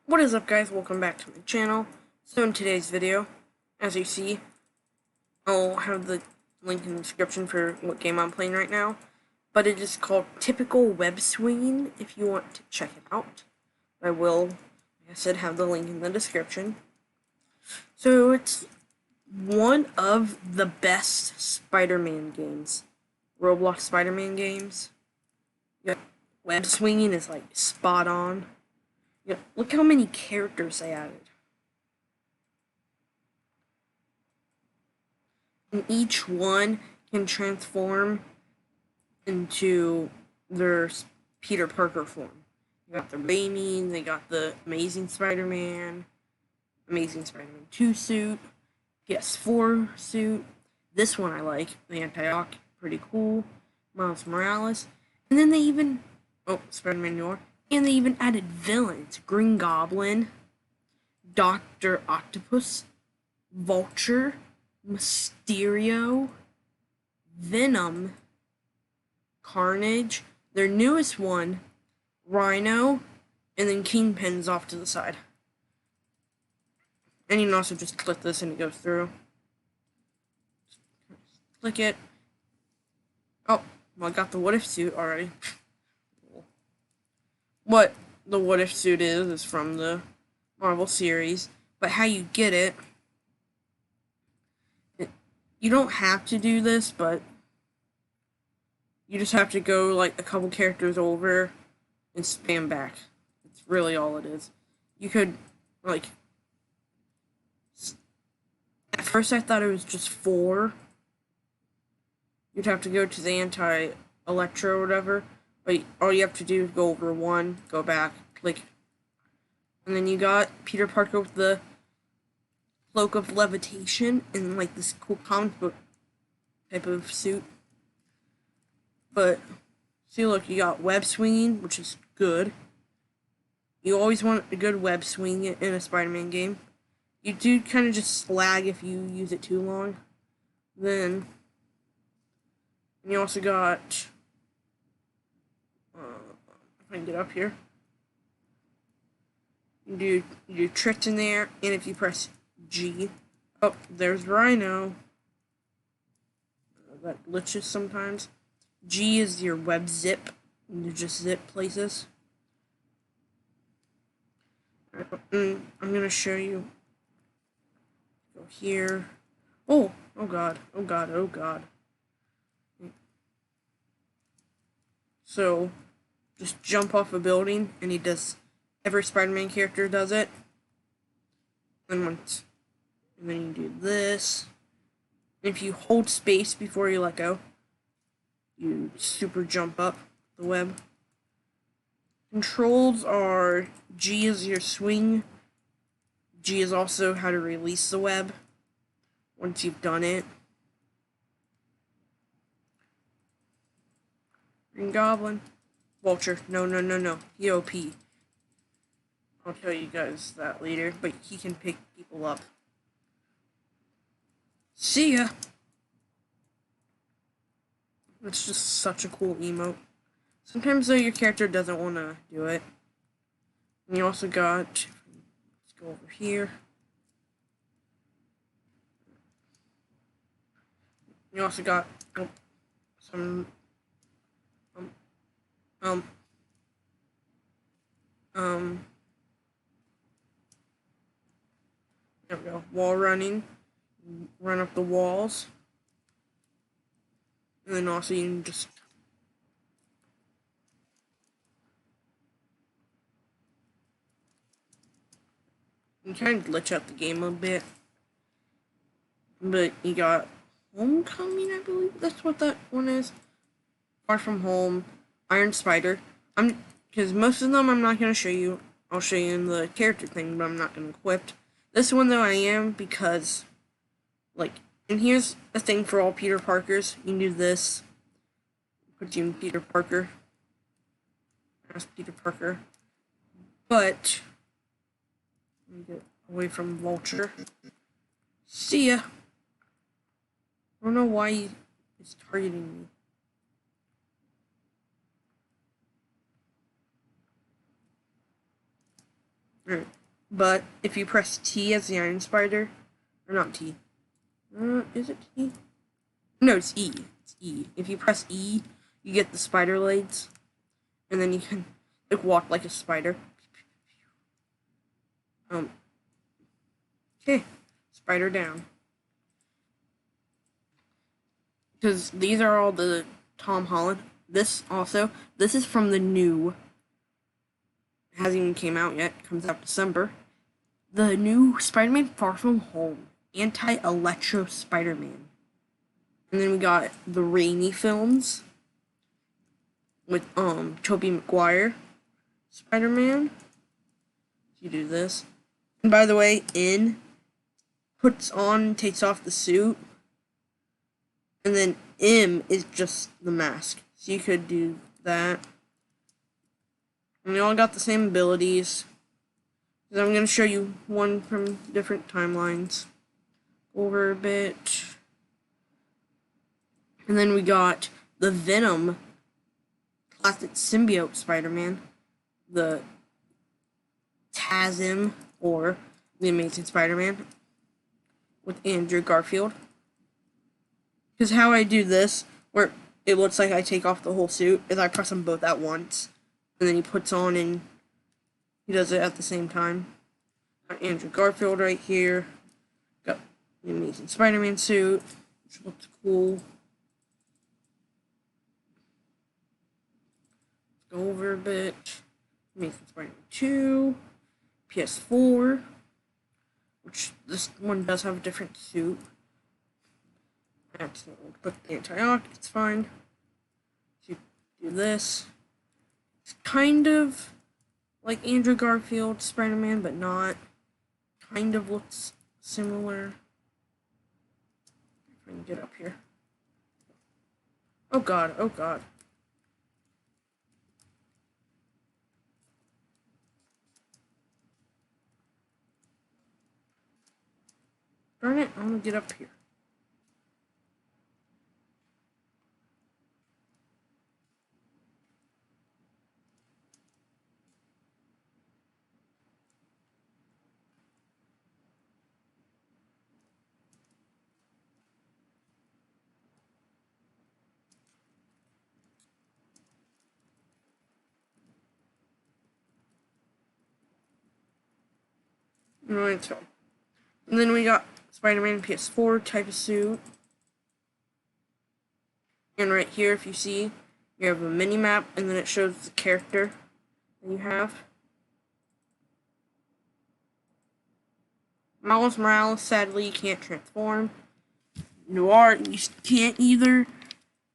What is up, guys? Welcome back to my channel. So in today's video, as you see, I'll have the link in the description for what game I'm playing right now, but it is called Typical Web Swinging if you want to check it out. I will, like I said, have the link in the description. So it's one of the best Spider-Man games. Roblox Spider-Man games. Yeah, web swinging is like spot on. Yeah, look how many characters they added. And each one can transform into their Peter Parker form. They got the Raimi, they got the Amazing Spider-Man 2 suit, PS4 suit. This one I like, the Anti-Doc, pretty cool. Miles Morales. And then they even, Spider-Man Noir. And they even added villains. Green Goblin, Dr. Octopus, Vulture, Mysterio, Venom, Carnage, their newest one, Rhino, and then Kingpin's off to the side. And you can also just click this and it goes through. Click it. Oh, well, I got the What If suit already. What the What If suit is from the Marvel series, but how you get it, you don't have to do this, but you just have to go like a couple characters over and spam back. It's really all it is. You could, like, at first I thought it was just 4. You'd have to go to the anti-electro or whatever, but all you have to do is go over 1, go back, click, and then you got Peter Parker with the cloak of levitation and like this cool comic book type of suit. But see, look, you got web swinging, which is good. You always want a good web swing in a Spider-Man game. You do kind of just lag if you use it too long. Then you also got, if I can get up here, you do tricks in there, and if you press G, oh, there's Rhino. That glitches sometimes. G is your web zip, and you just zip places. And I'm gonna show you. Go here. Oh god, oh god, oh god. So, just jump off a building, and he does. Every Spider-Man character does it. And then you do this. And if you hold space before you let go, you super jump up the web. Controls are G is your swing. G is also how to release the web once you've done it. Green Goblin. Vulture. No. EOP. I'll tell you guys that later, but he can pick people up. See ya! It's just such a cool emote. Sometimes though your character doesn't want to do it. And you also got, let's go over here. You also got some there we go. Wall running. Run up the walls. And then also you can just kind of glitch out the game a bit. But you got Homecoming, I believe that's what that one is. Far From Home, Iron Spider. Because most of them I'm not going to show you. I'll show you in the character thing, but I'm not going to equip. This one though I am, because like, and here's a thing for all Peter Parkers. You can do this. Put you in Peter Parker. That's Peter Parker. But let me get away from Vulture. See ya. I don't know why he's targeting me. Right. But if you press T as the Iron Spider, or not T, is it T? No, it's E. It's E. If you press E, you get the spider legs, and then you can like walk like a spider. Okay, spider down. Because these are all the Tom Holland. This is from the new. It hasn't even came out yet. It comes out December. The new Spider-Man Far From Home. Anti-Electro Spider-Man. And then we got the Raimi films. With, Tobey Maguire. Spider-Man. You do this. And by the way, takes off the suit. And then M is just the mask. So you could do that. And they all got the same abilities. So I'm going to show you one from different timelines. Over a bit. And then we got the Venom classic symbiote Spider-Man. The TASM, or the Amazing Spider-Man. With Andrew Garfield. Because how I do this, where it looks like I take off the whole suit, is I press them both at once. And then he puts on and he does it at the same time. Got Andrew Garfield right here. Got the Amazing Spider-Man suit, which looks cool. Let's go over a bit. Amazing Spider-Man 2. PS4. Which this one does have a different suit. I accidentally put the anti-oc, it's fine. So you do this. It's kind of like Andrew Garfield Spider-Man, but not. Kind of looks similar. If I can get up here. Oh god, oh god. Darn it, I'm gonna get up here. Right, so. And then we got Spider-Man PS4 type of suit. And right here, if you see, you have a mini map, and then it shows the character that you have. Miles Morales, sadly, can't transform. Noir, you can't either.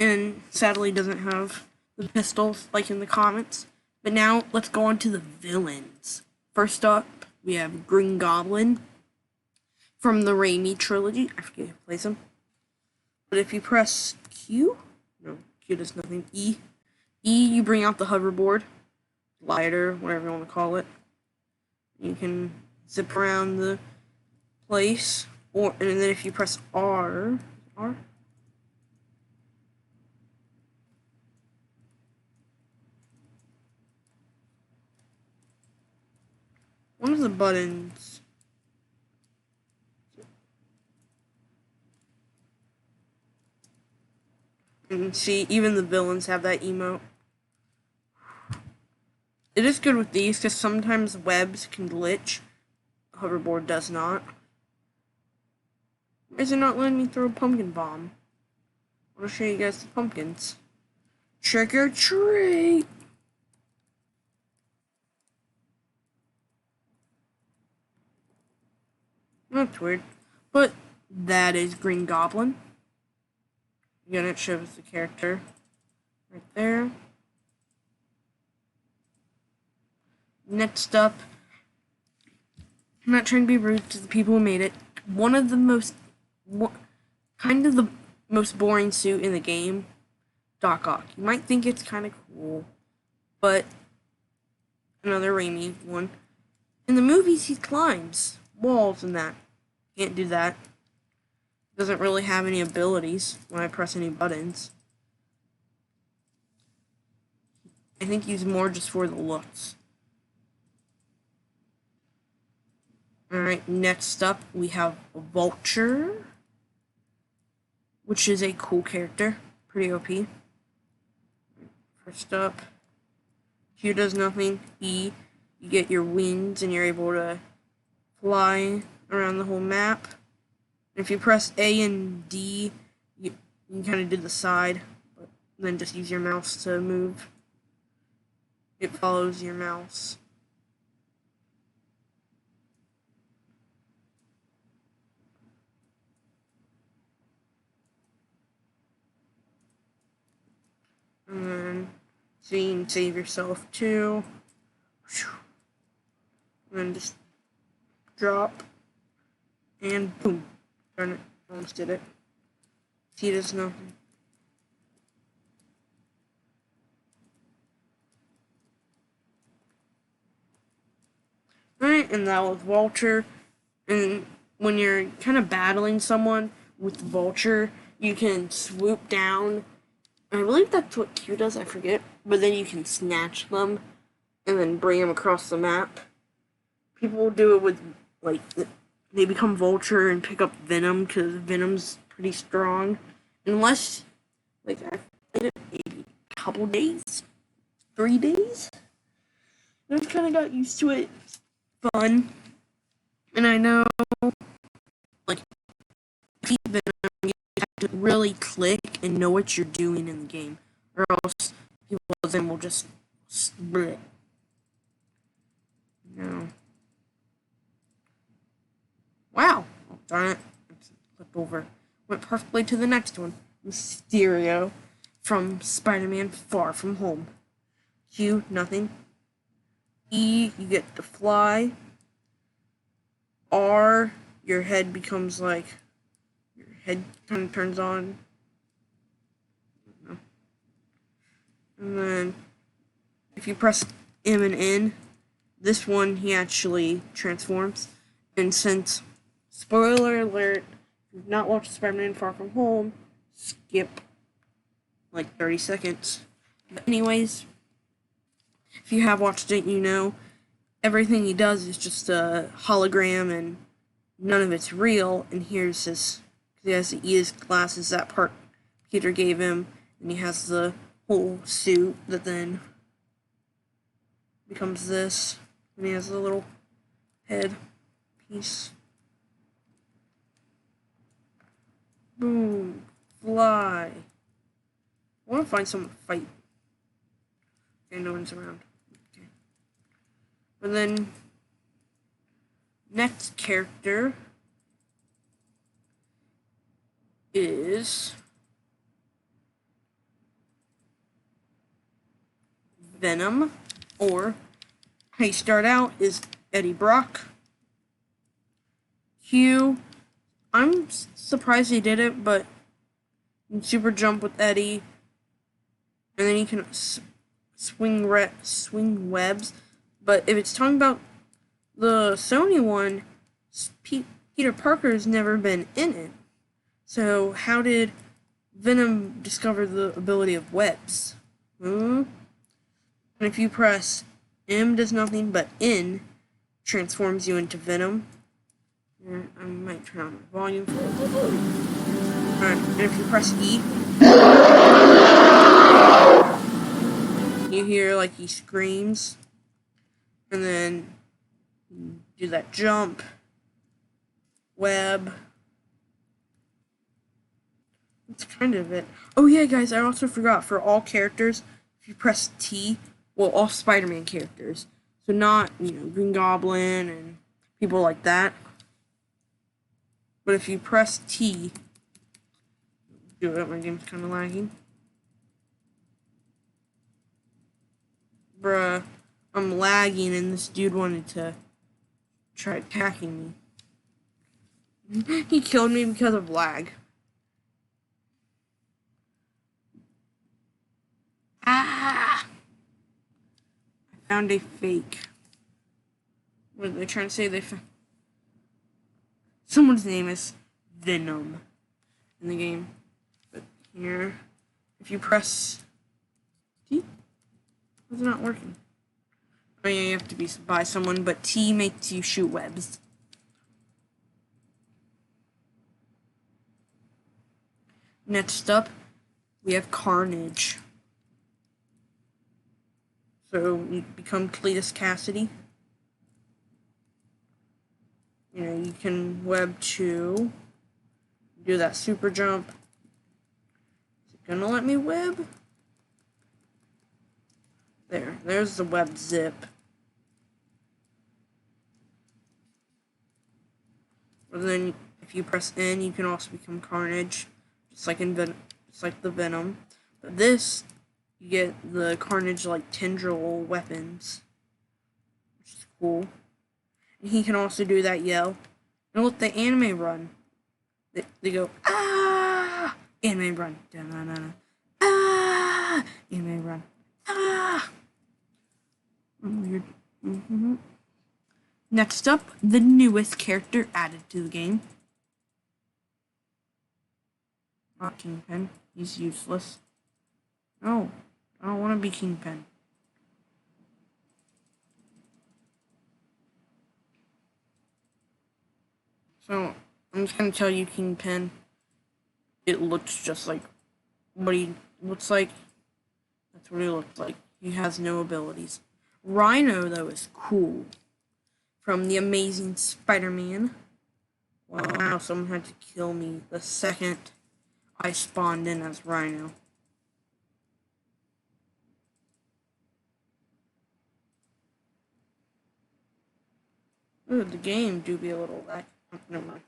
And sadly, doesn't have the pistols like in the comics. But now, let's go on to the villains. First up, we have Green Goblin from the Raimi trilogy. I forget who plays him. But if you press Q, no, Q does nothing. E, you bring out the hoverboard, glider, whatever you want to call it. You can zip around the place, and then if you press R. One of the buttons. And see, even the villains have that emote. It is good with these because sometimes webs can glitch. Hoverboard does not. Why is it not letting me throw a pumpkin bomb? I'll show you guys the pumpkins. Trick or treat! That's weird. But that is Green Goblin. Again, it shows the character right there. Next up, I'm not trying to be rude to the people who made it. Kind of the most boring suit in the game, Doc Ock. You might think it's kind of cool, but another Raimi one. In the movies, he climbs walls and that. Can't do that. Doesn't really have any abilities when I press any buttons. I think he's more just for the looks. Alright, next up we have Vulture, which is a cool character. Pretty OP. First up, Q does nothing. E, you get your wings and you're able to fly around the whole map. If you press A and D, you can kind of do the side, but then just use your mouse to move. It follows your mouse. And then, so you can save yourself too. And then just drop. And boom. Darn it. Almost did it. See, does nothing. Alright, and that was Vulture. And when you're kind of battling someone with Vulture, you can swoop down. I believe that's what Q does, I forget. But then you can snatch them and then bring them across the map. People do it with, like, they become Vulture and pick up Venom because Venom's pretty strong. Unless, like, I played it maybe a couple days, 3 days. And I've kind of got used to it. It's fun. And I know, like, Venom, you have to really click and know what you're doing in the game. Or else people then will just split. No. Wow. Oh, darn it. Flip over. Went perfectly to the next one. Mysterio from Spider-Man Far From Home. Q, nothing. E, you get to fly. R, your head becomes like, your head kind of turns on. And then, if you press M and N, this one he actually transforms. And since, spoiler alert, if you've not watched Spider-Man Far From Home, skip like 30 seconds. But anyways, if you have watched it, you know everything he does is just a hologram and none of it's real. And here's his, he has to eat his glasses, that part Peter gave him, and he has the whole suit that then becomes this, and he has the little head piece. Boom. Fly. I want to find someone to fight. Okay, no one's around. Okay. And then, next character is Venom, or how you start out is Eddie Brock. Q, I'm surprised he did it, but you can super jump with Eddie, and then you can swing webs. But if it's talking about the Sony one, Peter Parker's never been in it. So how did Venom discover the ability of webs? And if you press M, does nothing, but N transforms you into Venom. I might turn on the volume. Alright, and if you press E, you hear like he screams, and then do that jump, web. That's kind of it. Oh yeah, guys, I also forgot, for all characters, if you press T, well, all Spider-Man characters, so not, Green Goblin and people like that, but if you press T, do it, my game's kind of lagging. Bruh, I'm lagging and this dude wanted to try attacking me. He killed me because of lag. Ah! I found a fake. What are they trying to say? They found... Someone's name is Venom in the game. But here, if you press T, it's not working. Oh yeah, you have to be by someone, but T makes you shoot webs. Next up, we have Carnage. So you become Cletus Cassidy. You know, you can web 2. Do that super jump. Is it gonna let me web? There's the web zip. And then if you press N, you can also become Carnage, just like the Venom. But this, you get the Carnage like tendril weapons, which is cool. And he can also do that yell. And look, the anime run. They go ah, anime run, da-na-na-na. Ah, anime run, ah. Weird. Next up, the newest character added to the game. Not Kingpin. He's useless. No, I don't want to be Kingpin. So, I'm just going to tell you Kingpin. It looks just like what he looks like. That's what he looks like. He has no abilities. Rhino, though, is cool. From the Amazing Spider-Man. Wow, someone had to kill me the second I spawned in as Rhino. Ooh, the game do be a little lag. Oh, never mind.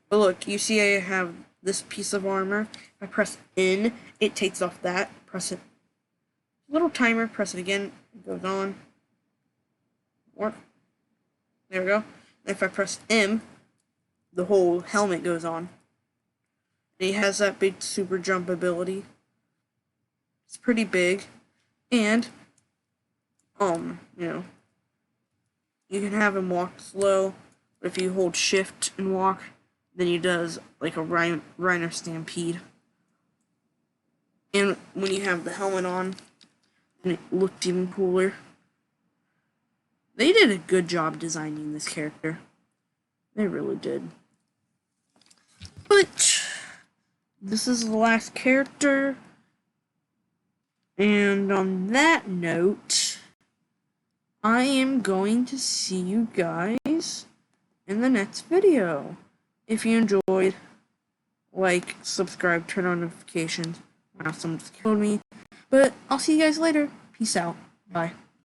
But look, you see I have this piece of armor. If I press N, it takes off that. Press it. Little timer, press it again. It goes on. Or, there we go. And if I press M, the whole helmet goes on. And he has that big super jump ability. It's pretty big. And, you know, you can have him walk slow, but if you hold shift and walk, then he does like a Rhino stampede. And when you have the helmet on, then it looked even cooler. They did a good job designing this character. They really did. But this is the last character. And on that note, I am going to see you guys in the next video. If you enjoyed, like, subscribe, turn on notifications. Wow, someone just killed me. But I'll see you guys later. Peace out. Bye.